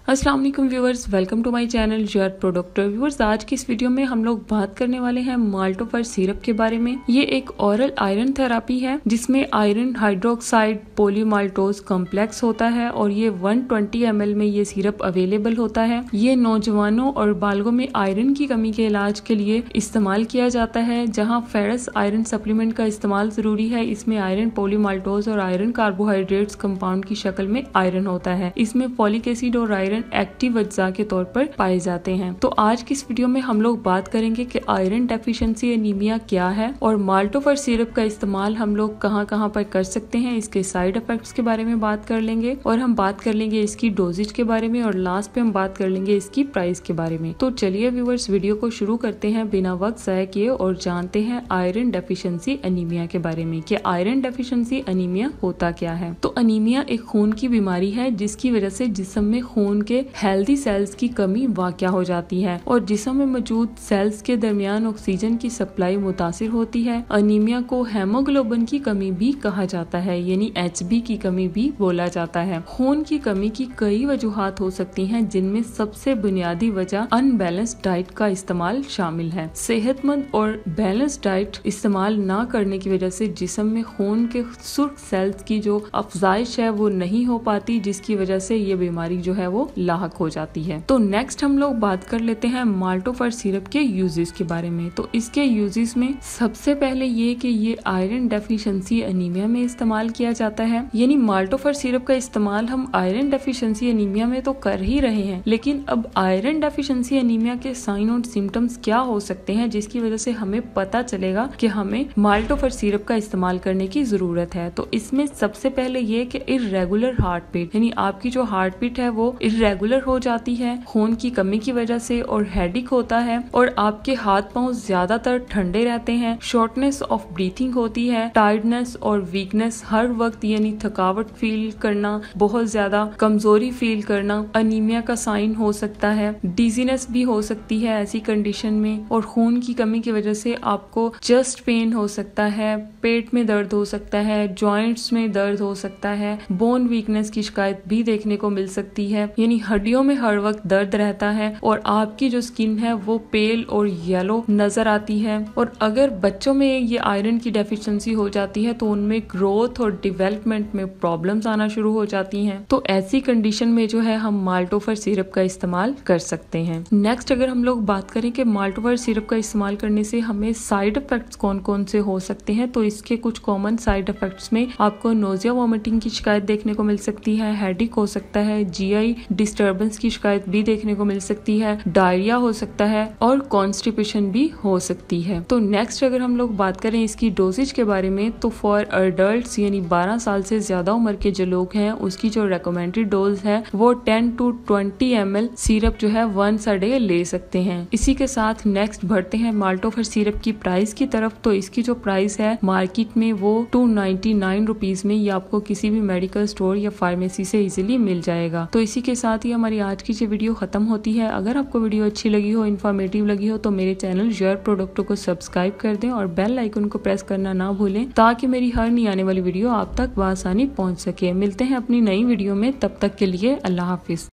अस्सलाम वालेकुम viewers, welcome to my channel your product. Viewers, आज की इस वीडियो में हम लोग बात करने वाले हैं माल्टोफर सिरप के बारे में। ये एक ओरल आयरन थेरेपी है जिसमें आयरन हाइड्रोक्साइड पॉलीमाल्टोज कॉम्प्लेक्स होता है और ये 120 ml में ये सिरप अवेलेबल होता है। ये नौजवानों और बालगों में आयरन की कमी के इलाज के लिए इस्तेमाल किया जाता है। जहाँ फेरस आयरन सप्लीमेंट का इस्तेमाल जरूरी है, इसमें आयरन पॉलीमाल्टोज और आयरन कार्बोहाइड्रेट्स कंपाउंड की शक्ल में आयरन होता है। इसमें फॉलिक एसिड और आयरन एक्टिव अज्जा के तौर पर पाए जाते हैं। तो आज की इस वीडियो में हम लोग बात करेंगे कि आयरन डेफिशिएंसी एनीमिया क्या है और माल्टोफर सिरप का इस्तेमाल हम लोग कहां पर कर सकते हैं। इसके साइड इफेक्ट्स के बारे में बात कर लेंगे और हम बात कर लेंगे इसकी डोजेज के बारे में और लास्ट पे हम बात कर लेंगे इसकी प्राइस के बारे में। तो चलिए व्यूअर्स, वीडियो को शुरू करते हैं बिना वक्त जाया किए और जानते हैं आयरन डेफिशिएंसी एनीमिया के बारे में कि आयरन डेफिशिएंसी एनीमिया होता क्या है। तो एनीमिया एक खून की बीमारी है जिसकी वजह से जिस्म में खून के हेल्दी सेल्स की कमी वाक़या हो जाती है और जिस्म में मौजूद सेल्स के दरमियान ऑक्सीजन की सप्लाई मुतासिर होती है। एनीमिया को हेमोग्लोबिन की कमी भी कहा जाता है, यानी HB की कमी भी बोला जाता है। खून की कमी की कई वजूहात हो सकती हैं, जिनमें सबसे बुनियादी वजह अनबैलेंस्ड डाइट का इस्तेमाल शामिल है। सेहतमंद और बैलेंस्ड डाइट इस्तेमाल न करने की वजह से जिस्म में खून के सुर्ख सेल्स की जो अफजाइश है वो नहीं हो पाती, जिसकी वजह से ये बीमारी जो है वो लाहक हो जाती है। तो नेक्स्ट हम लोग बात कर लेते हैं माल्टोफर सिरप के यूजेस के बारे में। तो इसके यूजेस में सबसे पहले ये कि ये आयरन डेफिशिएंसी एनीमिया में इस्तेमाल किया जाता है, यानी माल्टोफर सिरप का इस्तेमाल हम आयरन डेफिशिएंसी एनीमिया में तो कर ही रहे हैं, लेकिन अब आयरन डेफिशिएंसी एनीमिया के साइन और सिम्टम्स क्या हो सकते हैं जिसकी वजह से हमें पता चलेगा कि हमें माल्टोफर सिरप का इस्तेमाल करने की जरूरत है। तो इसमें सबसे पहले ये कि इर्रेगुलर हार्ट बीट, यानी आपकी जो हार्ट बीट है वो इर्रेगुलर हो जाती है खून की कमी की वजह से, और हेडिक होता है और आपके हाथ पांव ज्यादातर ठंडे रहते हैं। शॉर्टनेस ऑफ ब्रीथिंग होती है, टायर्डनेस और वीकनेस हर वक्त, यानी थकावट फील करना, बहुत ज्यादा कमजोरी फील करना एनीमिया का साइन हो सकता है। डिजीनेस भी हो सकती है ऐसी कंडीशन में, और खून की कमी की वजह से आपको चेस्ट पेन हो सकता है, पेट में दर्द हो सकता है, जॉइंट्स में दर्द हो सकता है, बोन वीकनेस की शिकायत भी देखने को मिल सकती है, यानी हड्डियों में हर वक्त दर्द रहता है और आपकी जो स्किन है वो पेल और येलो नजर आती है। और अगर बच्चों में ये आयरन की डेफिशिएंसी हो जाती है तो उनमें ग्रोथ और डेवलपमेंट में प्रॉब्लम्स आना शुरू हो जाती हैं। तो ऐसी कंडीशन में जो है हम माल्टोफर सिरप का इस्तेमाल कर सकते हैं। नेक्स्ट अगर हम लोग बात करें कि माल्टोफर सिरप का इस्तेमाल करने से हमें साइड इफेक्ट्स कौन कौन से हो सकते हैं, तो इसके कुछ कॉमन साइड इफेक्ट्स में आपको नोजिया वॉमिटिंग की शिकायत देखने को मिल सकती है, हेडिक हो सकता है, GI डिस्टर्बेंस की शिकायत भी देखने को मिल सकती है, डायरिया हो सकता है और कॉन्स्टिपेशन भी हो सकती है। तो नेक्स्ट अगर हम लोग बात करें इसकी डोजेज के बारे में, तो फॉर अडल्ट्स यानी 12 साल से ज्यादा उम्र के जो लोग हैं उसकी जो रेकमेंडेड डोज है वो 10 to 20 ml सिरप जो है वंस अ डे ले सकते हैं। इसी के साथ नेक्स्ट बढ़ते हैं माल्टोफर सिरप की प्राइस की तरफ। तो इसकी जो प्राइस है मार्केट में वो 299 रुपीज में, ये आपको किसी भी मेडिकल स्टोर या फार्मेसी से इजिली मिल जाएगा। तो इसी के साथ ही हमारी आज की ये वीडियो खत्म होती है। अगर आपको वीडियो अच्छी लगी हो, इन्फॉर्मेटिव लगी हो, तो मेरे चैनल योर प्रोडक्ट को सब्सक्राइब कर दें और बेल आइकन को प्रेस करना ना भूलें ताकि मेरी हर नई आने वाली वीडियो आप तक बआसानी पहुंच सके। मिलते हैं अपनी नई वीडियो में, तब तक के लिए अल्लाह हाफिज।